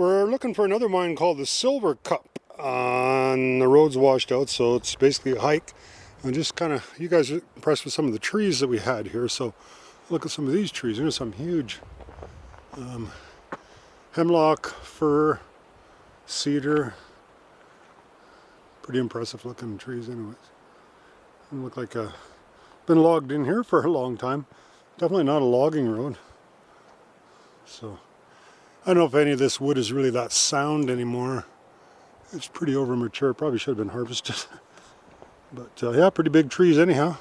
We're looking for another mine called the Silver Cup. And the road's washed out, so it's basically a hike. And just kind of, you guys are impressed with some of the trees that we had here. So look at some of these trees. There's some huge hemlock, fir, cedar. Pretty impressive looking trees anyways. They look like been logged in here for a long time. Definitely not a logging road. So I don't know if any of this wood is really that sound anymore. It's pretty over mature. Probably should have been harvested. But yeah, pretty big trees anyhow.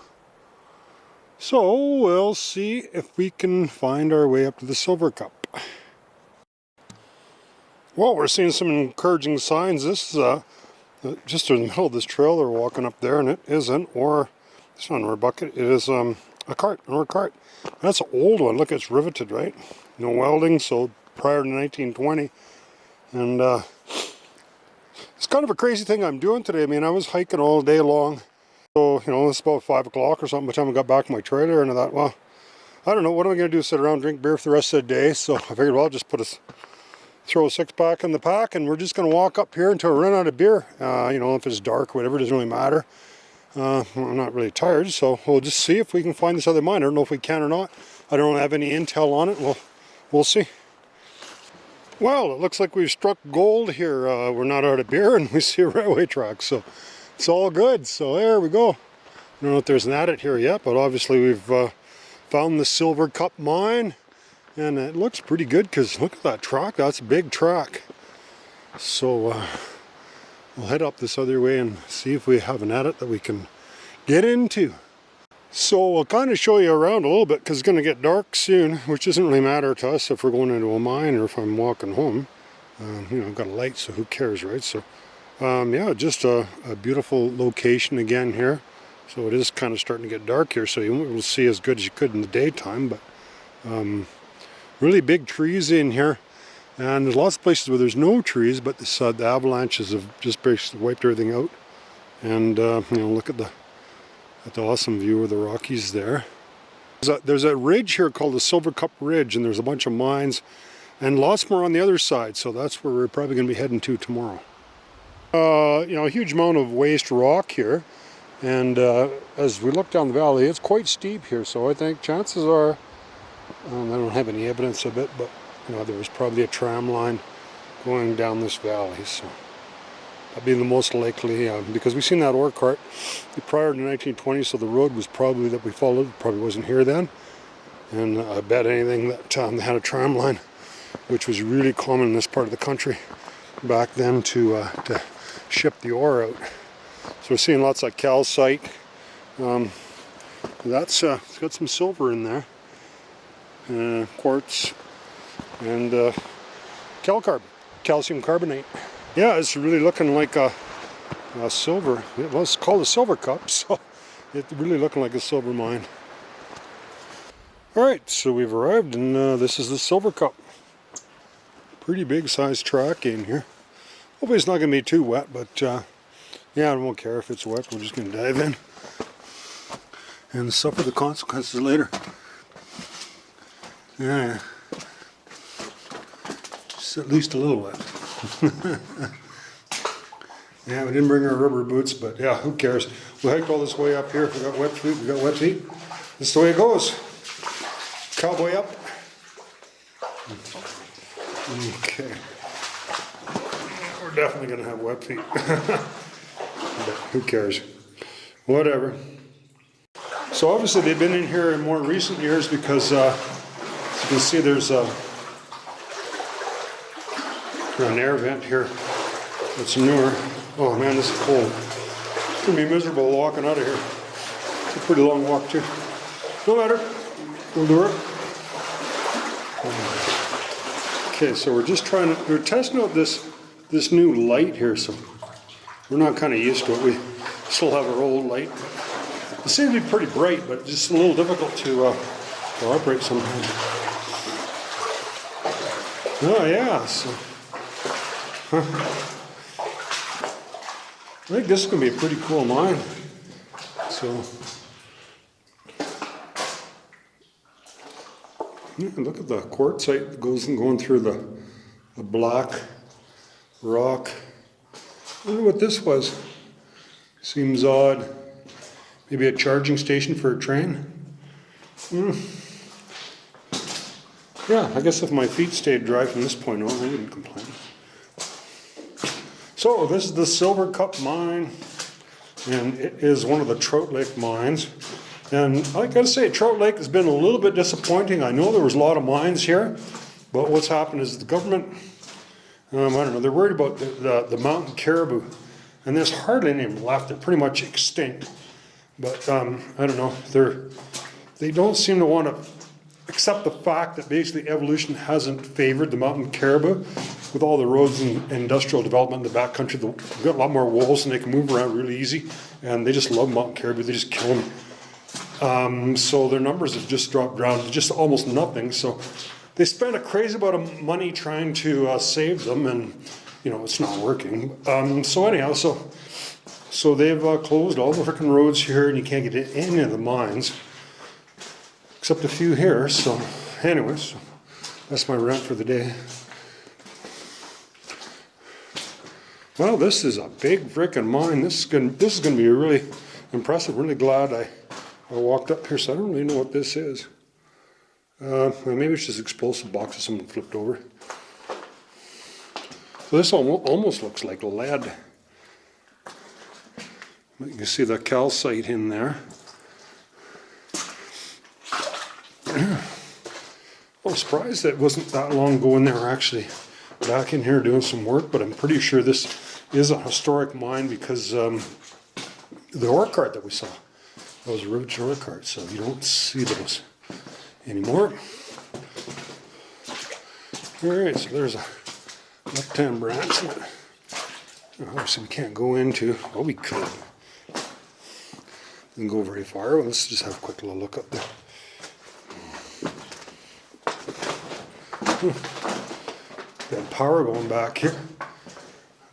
So we'll see if we can find our way up to the Silver Cup. Well, we're seeing some encouraging signs. This is just in the middle of this trail they're walking up there, and it isn't, or it's not an ore bucket, it is a cart, an ore cart. That's an old one. Look, it's riveted, right? No welding, so prior to 1920. And it's kind of a crazy thing I'm doing today. I mean, I was hiking all day long. So, you know, it's about 5 o'clock or something by the time I got back to my trailer, and I thought, well, I don't know, what am I going to do, sit around, drink beer for the rest of the day? So I figured, well, I'll just throw a 6-pack in the pack, and we're just going to walk up here until we run out of beer. You know, if it's dark, whatever, it doesn't really matter. I'm not really tired, so we'll just see if we can find this other mine. I don't know if we can or not. I don't have any intel on it. We'll see. Well, it looks like we've struck gold here. We're not out of beer, and we see a railway track, so it's all good. So there we go. I don't know if there's an adit here yet, but obviously we've found the Silver Cup mine, and it looks pretty good because look at that track. That's a big track. So we'll head up this other way and see if we have an adit that we can get into. So I'll kind of show you around a little bit because it's going to get dark soon, which doesn't really matter to us if we're going into a mine or if I'm walking home. You know, I've got a light, so who cares, right? So yeah, just a beautiful location again here. So it is kind of starting to get dark here, so you won't be able to see as good as you could in the daytime, but really big trees in here. And there's lots of places where there's no trees, but the avalanches have just basically wiped everything out. And you know, look at the awesome view of the Rockies there. There's a ridge here called the Silver Cup Ridge, and there's a bunch of mines and lots more on the other side, so that's where we're probably going to be heading to tomorrow. You know, a huge amount of waste rock here, and as we look down the valley, it's quite steep here, so I think chances are, I don't have any evidence of it, but you know, there was probably a tram line going down this valley, so that'd be the most likely, because we've seen that ore cart prior to 1920, so the road was probably that we followed probably wasn't here then. And I bet anything that they had a tram line, which was really common in this part of the country back then to ship the ore out. So we're seeing lots of calcite. It's got some silver in there, quartz, and calcium carbonate. Yeah, it's really looking like a silver. It was called a Silver Cup, so it's really looking like a silver mine. Alright, so we've arrived, and this is the Silver Cup. Pretty big sized track in here. Hopefully it's not going to be too wet, but yeah, I won't care if it's wet. We're just going to dive in and suffer the consequences later. Yeah, just at least a little wet. Yeah, we didn't bring our rubber boots, but yeah, who cares? We hiked all this way up here. We got wet feet. We got wet feet. That's the way it goes. Cowboy up. Okay. We're definitely going to have wet feet. But who cares? Whatever. So obviously they've been in here in more recent years because as you can see there's an air vent here. It's newer. Oh man, this is cold. It's going to be miserable walking out of here. It's a pretty long walk too. No matter. We'll do it. Okay, so we're testing out this new light here, so we're not kind of used to it. We still have our old light. It seems to be pretty bright, but just a little difficult to operate sometimes. Oh yeah, so I think this is going to be a pretty cool mine. So yeah, look at the quartzite that going through the a black rock. I wonder what this was. Seems odd. Maybe a charging station for a train? Yeah, I guess if my feet stayed dry from this point on, I wouldn't complain. So this is the Silver Cup mine, and it is one of the Trout Lake mines. And I gotta say, Trout Lake has been a little bit disappointing. I know there was a lot of mines here, but what's happened is the government, I don't know, they're worried about the mountain caribou. And there's hardly any of them left. They're pretty much extinct. But I don't know, they don't seem to want to accept the fact that basically evolution hasn't favored the mountain caribou. With all the roads and industrial development in the backcountry, they've got a lot more wolves and they can move around really easy. And they just love mountain caribou, they just kill them. So their numbers have just dropped down to just almost nothing. So they spent a crazy amount of money trying to save them, and you know, it's not working. So anyhow, so they've closed all the frickin' roads here, and you can't get to any of the mines, except a few here. So anyways, that's my rant for the day. Well, this is a big frickin' mine. This is gonna be really impressive. Really glad I walked up here, so I don't really know what this is. Maybe it's just explosive boxes someone flipped over. So this almost looks like lead. You can see the calcite in there. I'm surprised that it wasn't that long ago when they were actually back in here doing some work, but I'm pretty sure this is a historic mine because the ore cart that we saw, that was a riveted ore cart, so you don't see those anymore. Alright, so there's a left-hand branch that obviously we can't go into. Well, we could. Didn't go very far. Well, let's just have a quick little look up there. Got power going back here.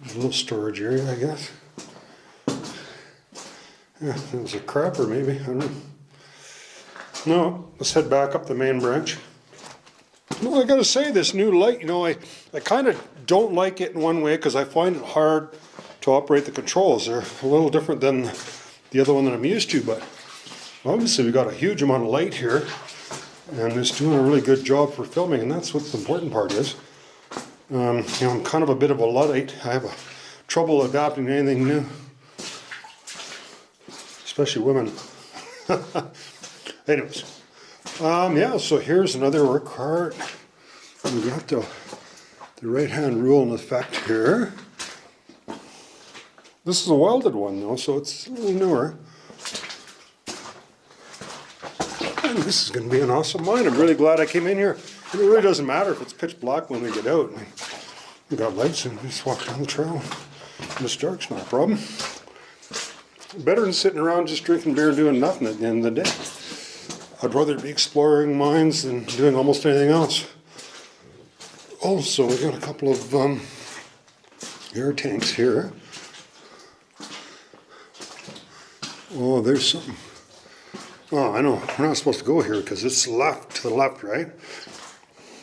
There's a little storage area, I guess. Yeah, it was a crapper maybe, I don't know. No, let's head back up the main branch. Well, I gotta say, this new light, you know, I kind of don't like it in one way because I find it hard to operate the controls. They're a little different than the other one that I'm used to, but obviously we got a huge amount of light here, and it's doing a really good job for filming, and that's what the important part is. You know, I'm kind of a bit of a Luddite. I have trouble adapting to anything new, especially women. Anyways, yeah, so here's another ore cart. We got the right-hand rule in effect here. This is a welded one though, so it's a little newer. And this is going to be an awesome mine. I'm really glad I came in here. It really doesn't matter if it's pitch black when we get out. We got lights and we just walk down the trail. And it's dark's not a problem. Better than sitting around just drinking beer and doing nothing at the end of the day. I'd rather be exploring mines than doing almost anything else. Also, we got a couple of air tanks here. Oh, there's something. Oh, I know. We're not supposed to go here because it's left to the left, right?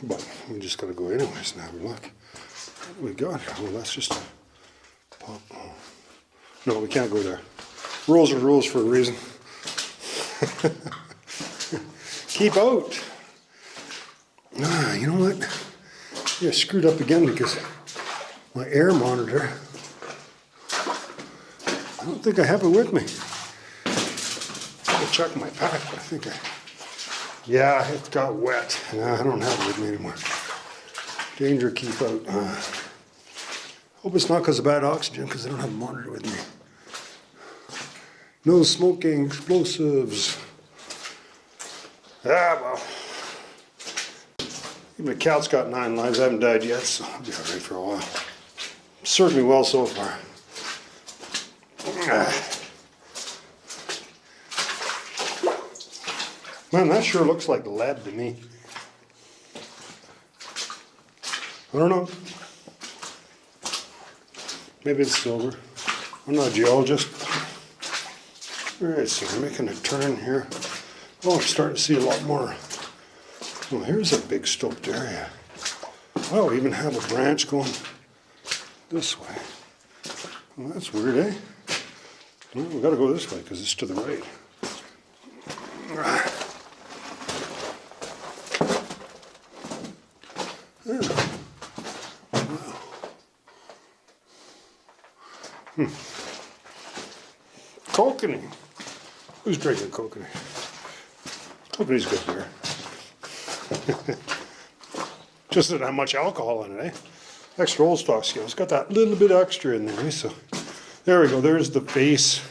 But we just got to go anyways and have a look. What do we got here? Well, that's just a pop. Oh. No, we can't go there. Rules are rules for a reason. Keep out. Ah, you know what? Yeah, screwed up again because my air monitor, I don't think I have it with me. I'll check my pack, but I think yeah, it got wet. I don't have it with me anymore. Danger, keep out. Hope it's not because of bad oxygen, because I don't have a monitor with me. No smoking explosives. Ah, well. My cat's got 9 lives. I haven't died yet, so I'll be alright for a while. Served me well so far. Man, that sure looks like lead to me. I don't know. Maybe it's silver. I'm not a geologist. Alright, so we're making a turn here. Oh, I'm starting to see a lot more. Well, here's a big stoped area. Oh, we even have a branch going this way. Well, that's weird, eh? Well, we gotta go this way because it's to the right. Yeah. Wow. Kokanee. Who's drinking kokanee? Kokanee's good beer. Just doesn't have much alcohol in it, eh? Extra old stock scale. It's got that little bit extra in there, eh? So there we go. There's the face.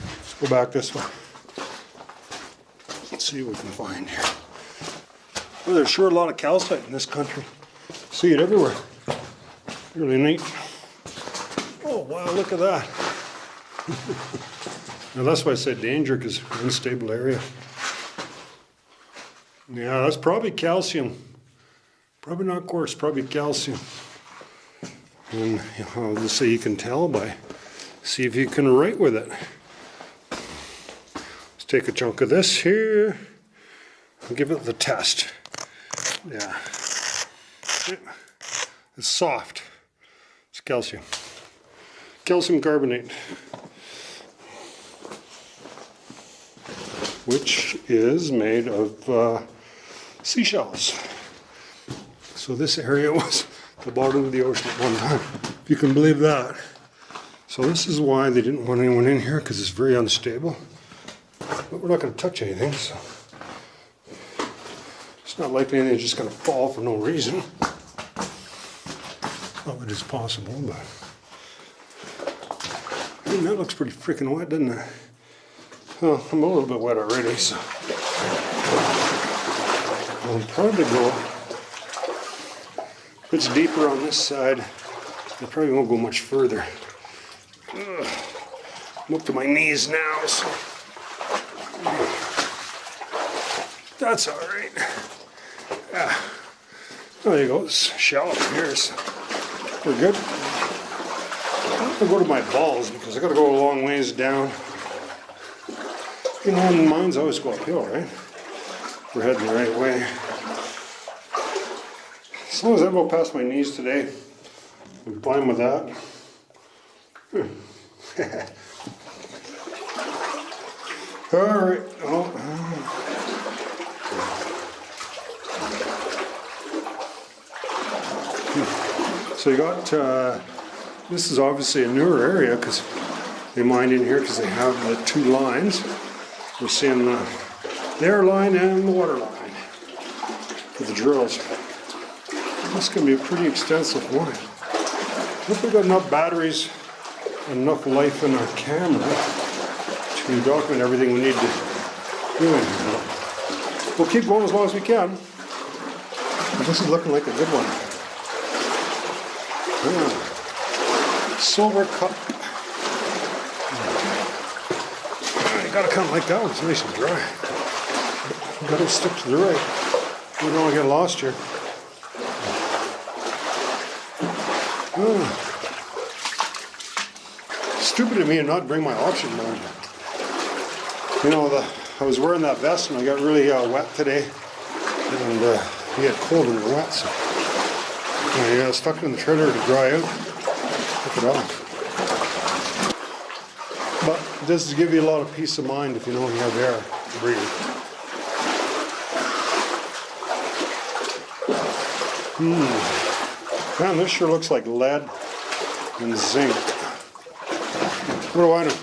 Let's go back this way. Let's see what we can find here. Well, there's sure a lot of calcite in this country. See it everywhere. Really neat. Oh wow, look at that. Now that's why I said danger, because unstable area. Yeah, that's probably calcium. Probably not quartz, probably calcium. And I'll just say you can tell by, see if you can write with it. Let's take a chunk of this here and give it the test. Yeah. It's soft. It's calcium. Calcium carbonate. Which is made of seashells. So this area was the bottom of the ocean at one time, if you can believe that. So this is why they didn't want anyone in here, because it's very unstable. But we're not going to touch anything, so it's not like anything's just going to fall for no reason. Well, it is possible, but I mean, that looks pretty freaking wet, doesn't it? Well, I'm a little bit wet already, so I'll probably go. If it's deeper on this side, I probably won't go much further. Ugh. I'm up to my knees now, so that's all right. Yeah. There you go. It's shallow here, so we're good. I'm gonna go to my balls because I gotta go a long ways down. You know, mines always go uphill, right? We're heading the right way. As long as I go past my knees today, I'm fine with that. All right. So you got, this is obviously a newer area because they mined in here because they have the two lines. We're seeing the air line and the water line for the drills. This is going to be a pretty extensive one. I hope we've got enough batteries and enough life in our camera to document everything we need to do in here. We'll keep going as long as we can. But this is looking like a good one. Yeah. Silver cup. You gotta come like that one, it's nice and dry. You gotta stick to the right. We don't want to get lost here. Stupid of me to not bring my oxygen on. You know, I was wearing that vest and I got really wet today, and you get cold when you're wet, so I stuck it in the trailer to dry out. Took it off. But this will give you a lot of peace of mind if you know you have air to breathe. Man, this sure looks like lead and zinc. What do I know?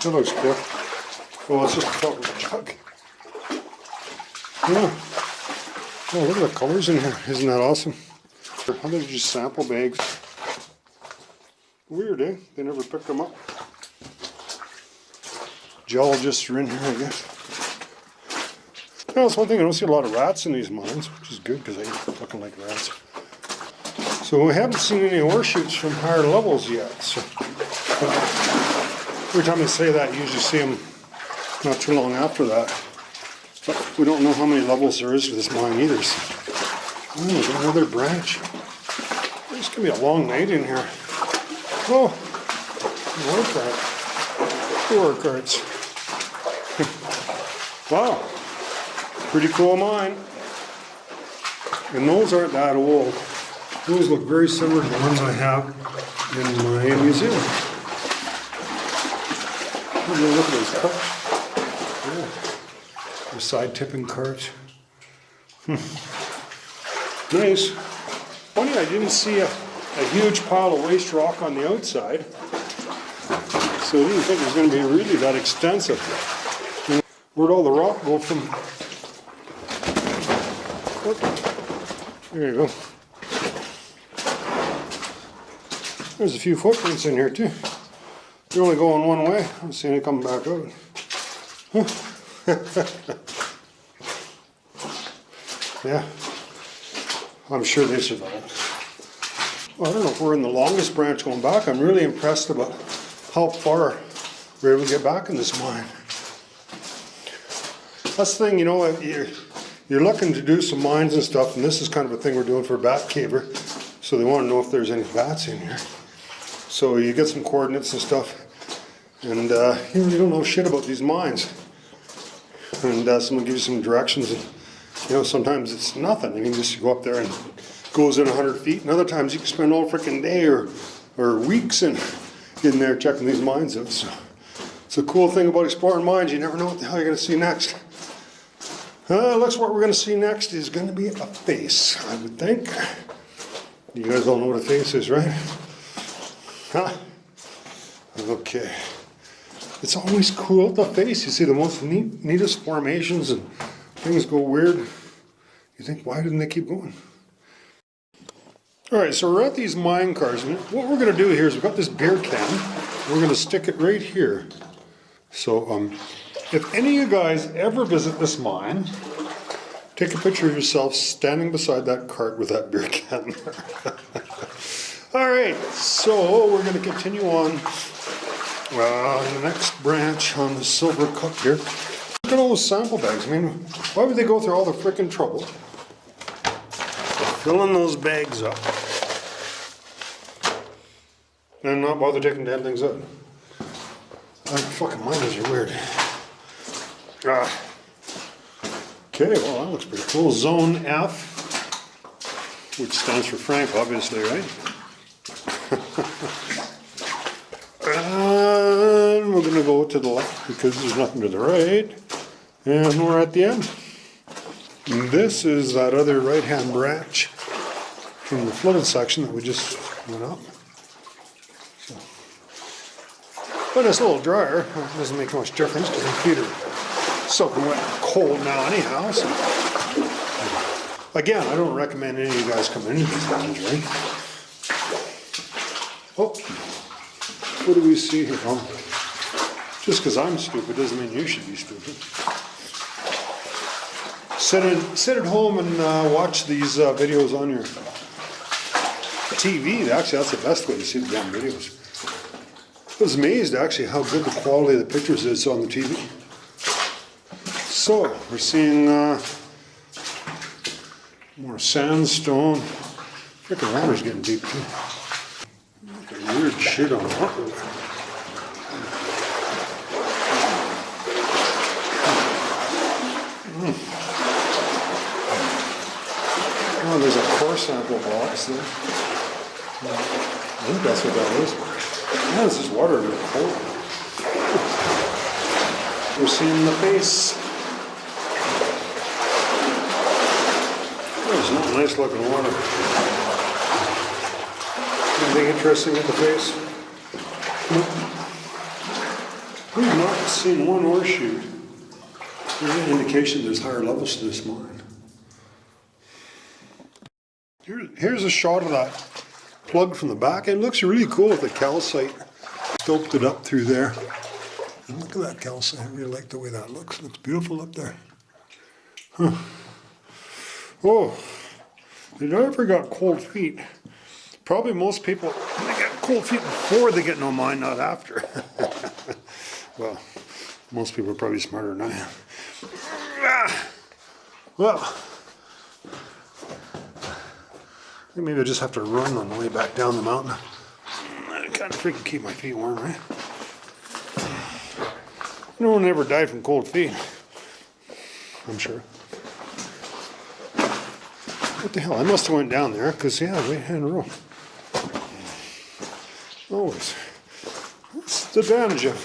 That looks good. Well, it's just a top of the jug. Yeah. Oh, look at the colors in here. Isn't that awesome? How they're just sample bags. Weird, eh? They never picked them up. Geologists are in here, I guess. Well, that's one thing. I don't see a lot of rats in these mines, which is good because they ain't looking like rats. So we haven't seen any ore shoots from higher levels yet. So every time I say that, you usually see them not too long after that. But we don't know how many levels there is to this mine either. So. Oh, there's another branch. It's gonna be a long night in here. Oh, more carts. Wow, pretty cool mine. And those aren't that old. Those look very similar to the ones I have in my museum. Look at those carts. Yeah. The side tipping carts. Nice. Funny, I didn't see a huge pile of waste rock on the outside. So I didn't think it was going to be really that extensive. Where'd all the rock go from? Whoop. There you go. There's a few footprints in here too. They're only going one way. I don't see any coming back out. Yeah, I'm sure they survived. Well, I don't know if we're in the longest branch going back. I'm really impressed about how far we're able to get back in this mine. That's the thing, you know, you're looking to do some mines and stuff, and this is kind of a thing we're doing for a bat caver. So they want to know if there's any bats in here. So you get some coordinates and stuff, and you don't know shit about these mines. And someone gives you some directions, and sometimes it's nothing. You can just go up there and it goes in 100 feet, and other times you can spend all freaking day or weeks in there checking these mines out. So it's a cool thing about exploring mines. You never know what the hell you're going to see next. Looks what we're going to see next is going to be a face, I would think. You guys all know what a face is, right? Huh? Okay. It's always cool at the face. You see the most neatest formations and things go weird. You think, why didn't they keep going? All right, so we're at these mine cars. And what we're going to do here is we've got this beer can. We're going to stick it right here. So if any of you guys ever visit this mine, take a picture of yourself standing beside that cart with that beer can. All right, so we're going to continue on the next branch on the silver cup here. Look at all those sample bags. I mean, why would they go through all the frickin' trouble filling those bags up and not bother taking damn things out? Fucking miners are weird. Okay, well that looks pretty cool. Zone F, which stands for Frank, obviously, right? And we're going to go to the left because there's nothing to the right. And we're at the end. And this is that other right-hand branch from the flooded section that we just went up. So, but it's a little drier. It doesn't make much difference because my feet are soaking wet and cold now anyhow. So. Again, I don't recommend any of you guys come into these mines, right? Oh, what do we see here? Oh, just because I'm stupid doesn't mean you should be stupid. Sit at home and watch these videos on your TV. Actually, that's the best way to see the damn videos. I was amazed actually how good the quality of the pictures is on the TV. So we're seeing more sandstone. Freaking water's getting deep too. Look at weird shit on that. Oh, there's a core sample box there. I think that's what that is. Yeah, this is water really cold. We're seeing the face. There's not nice looking water. Anything interesting at the face? We've not seen one ore chute. There's an indication there's higher levels to this mine. Here's a shot of that plug from the back. It looks really cool with the calcite. Stoped it up through there. And look at that calcite. I really like the way that looks. It looks beautiful up there. Huh. Oh, did I ever got cold feet? Probably most people, they get cold feet before they get in a mine, not after. Well, most people are probably smarter than I am. Well, I think maybe I just have to run on the way back down the mountain. I kind of freaking keep my feet warm, right? No one ever died from cold feet, I'm sure. What the hell? I must have went down there because, yeah, right hand rule. Always. That's the advantage of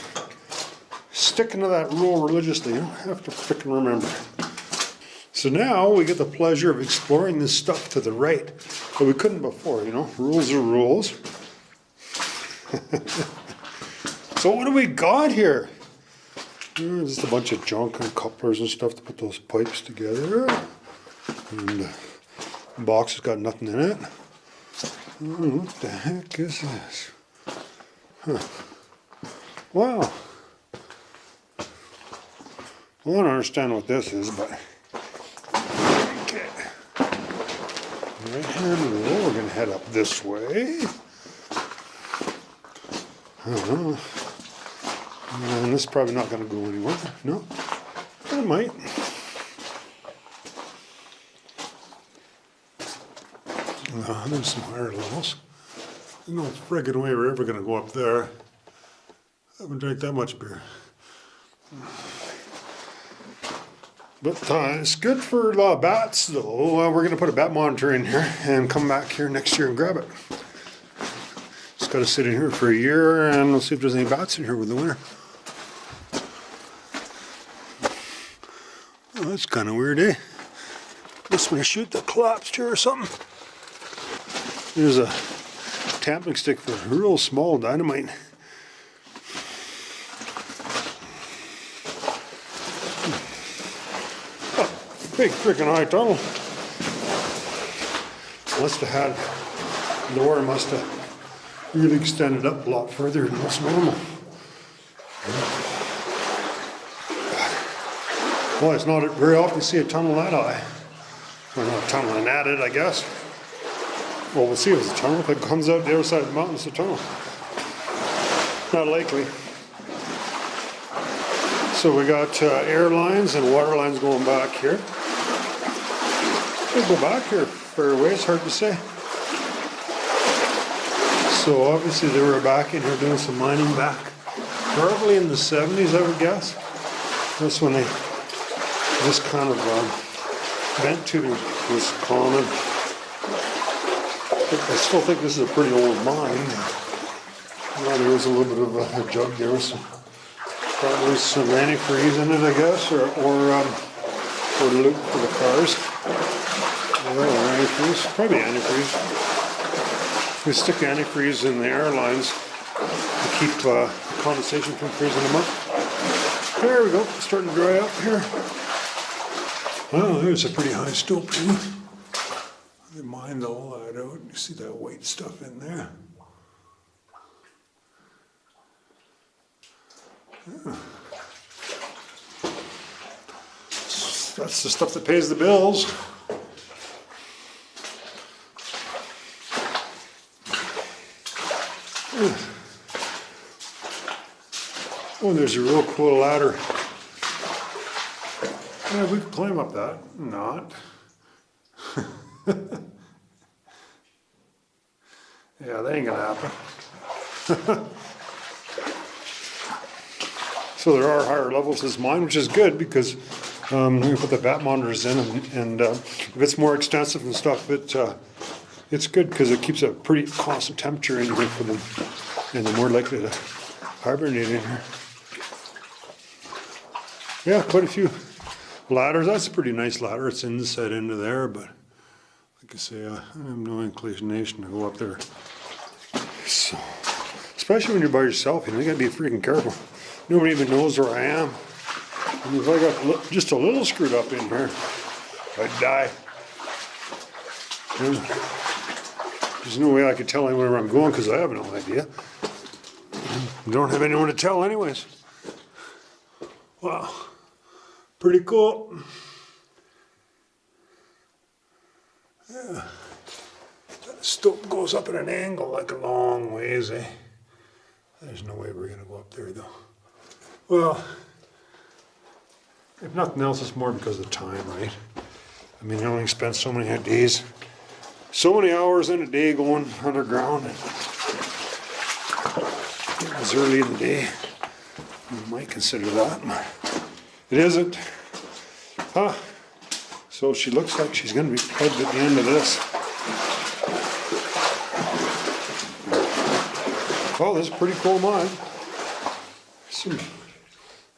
sticking to that rule religiously. You don't have to frickin' remember. So now we get the pleasure of exploring this stuff to the right. But we couldn't before, you know. Rules are rules. So what do we got here? Just a bunch of junk and couplers and stuff to put those pipes together. And the box has got nothing in it. What the heck is this? Huh. Wow. Well, I don't understand what this is, but okay. Right hand rule, we're going to head up this way. And this is probably not going to go anywhere. No, it might. There's some higher levels. There's no friggin' way we're ever going to go up there. I haven't drank that much beer. But it's good for bats, though. We're going to put a bat monitor in here and come back here next year and grab it. Just got to sit in here for a year and we'll see if there's any bats in here with the winter. Oh, that's kind of weird, eh? Must want to shoot that collapsed here or something. There's a tamping stick for real small dynamite. Oh, big freaking high tunnel. Must have had, the water must have really extended up a lot further than what's normal. Well, it's not very often you see a tunnel that high. Or not a tunnel, an adit, I guess. Well, we'll see if it's a tunnel. If it comes out the other side of the mountain, it's a tunnel. Not likely. So we got air lines and water lines going back here. We'll go back here for a way, it's hard to say. So obviously they were back in here doing some mining back probably in the 70s, I would guess. That's when they just kind of vent tubing was common. I still think this is a pretty old mine. Well, there was a little bit of a jug there with probably some antifreeze in it, I guess, or loop for the cars. Or antifreeze, probably antifreeze. We stick antifreeze in the airlines to keep condensation from freezing them up. There we go, it's starting to dry up here. Well, there's a pretty high stope too. They mined all that out. You see that white stuff in there? Yeah. That's the stuff that pays the bills. Oh, there's a real cool ladder. Yeah, we could climb up that. Not. Yeah, that ain't gonna happen. So there are higher levels as mine, which is good because we put the bat monitors in, and if it's more extensive and stuff, it's good because it keeps a pretty constant temperature in here for them, and they're more likely to hibernate in here. Yeah, quite a few ladders. That's a pretty nice ladder. It's inside into there, but like I say, I have no inclination to go up there. So, especially when you're by yourself, you gotta be freaking careful. Nobody even knows where I am. And if I got just a little screwed up in here, I'd die. There's no way I could tell anyone where I'm going because I have no idea. I don't have anyone to tell anyways. Wow, pretty cool. Yeah, that stope goes up at an angle like a long ways, eh? There's no way we're gonna go up there though. Well, if nothing else, it's more because of time, right? I mean, I only spent so many days, so many hours in a day going underground. It was early in the day. You might consider that. It isn't. So So she looks like she's going to be plugged at the end of this. Well, this is a pretty cool mine.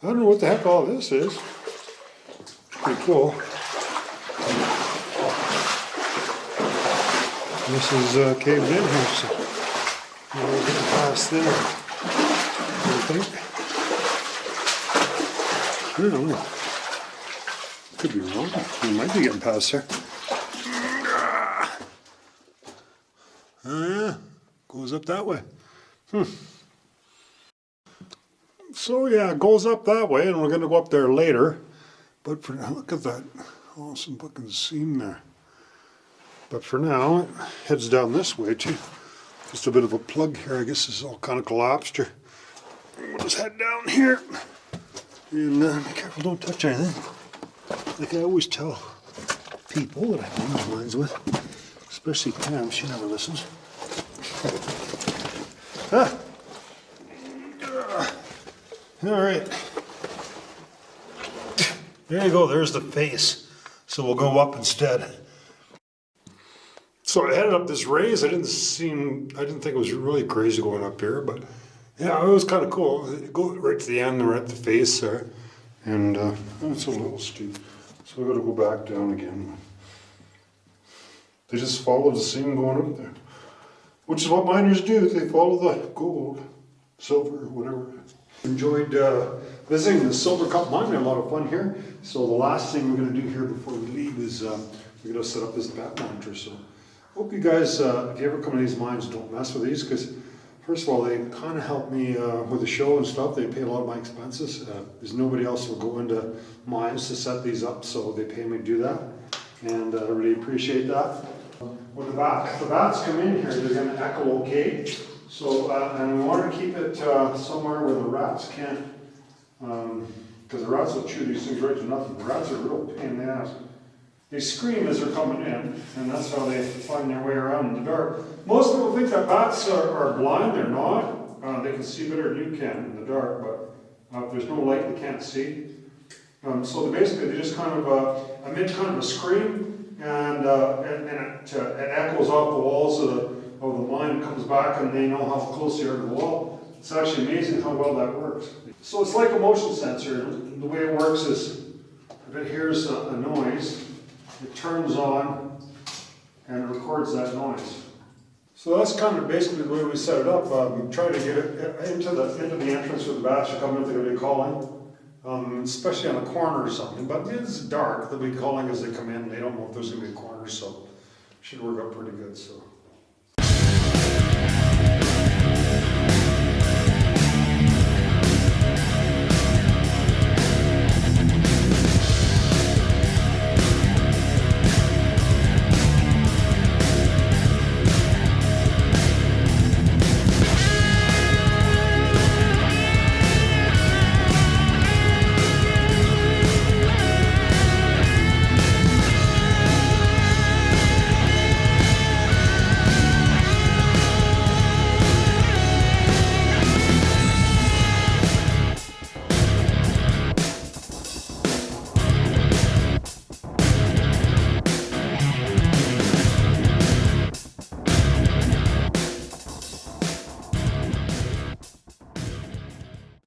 I don't know what the heck all this is. Pretty cool. This is caved in here, so we're getting past there. I think. I don't know. Could be wrong. We might be getting past there. Oh yeah, goes up that way. So yeah, it goes up that way, and we're going to go up there later. But for now, look at that awesome fucking seam there. But for now, it heads down this way too. Just a bit of a plug here. I guess this is all kind of collapsed here. We'll just head down here. And be careful, don't touch anything. Like I always tell people that I change minds with, especially Pam, she never listens. Ah. All right. There you go, there's the face. So we'll go up instead. So I headed up this raise. I didn't think it was really crazy going up here, but yeah, it was kind of cool. Go right to the end, we're at the face there. And it's a little steep. So we got to go back down again. They just follow the seam going up there. Which is what miners do. They follow the gold, silver, whatever. Enjoyed visiting the Silver Cup mine. We had a lot of fun here. So the last thing we're going to do here before we leave is we're going to set up this bat monitor. So hope you guys, if you ever come to these mines, don't mess with these, because first of all, they kind of help me with the show and stuff. They pay a lot of my expenses. There's nobody else who will go into mines to set these up, so they pay me to do that. And I really appreciate that. When the bats come in here, they're going to echolocate. So, and we want to keep it somewhere where the rats can't, because the rats will chew these things right to nothing. The rats are a real pain in the ass. They scream as they're coming in, and that's how they find their way around in the dark. Most people think that bats are blind. They're not. They can see better than you can in the dark, but if there's no light, they can't see. So basically, they just kind of emit kind of a scream, and it echoes off the walls of the mine, comes back, and they know how close they are to the wall. It's actually amazing how well that works. So it's like a motion sensor. The way it works is, if it hears a noise, it turns on and it records that noise. So that's kind of basically the way we set it up. Try to get it into the entrance where the bats are coming, they're going to be calling, especially on a corner or something. But it's dark, they'll be calling as they come in. They don't know if there's going to be a corner, so it should work out pretty good. So.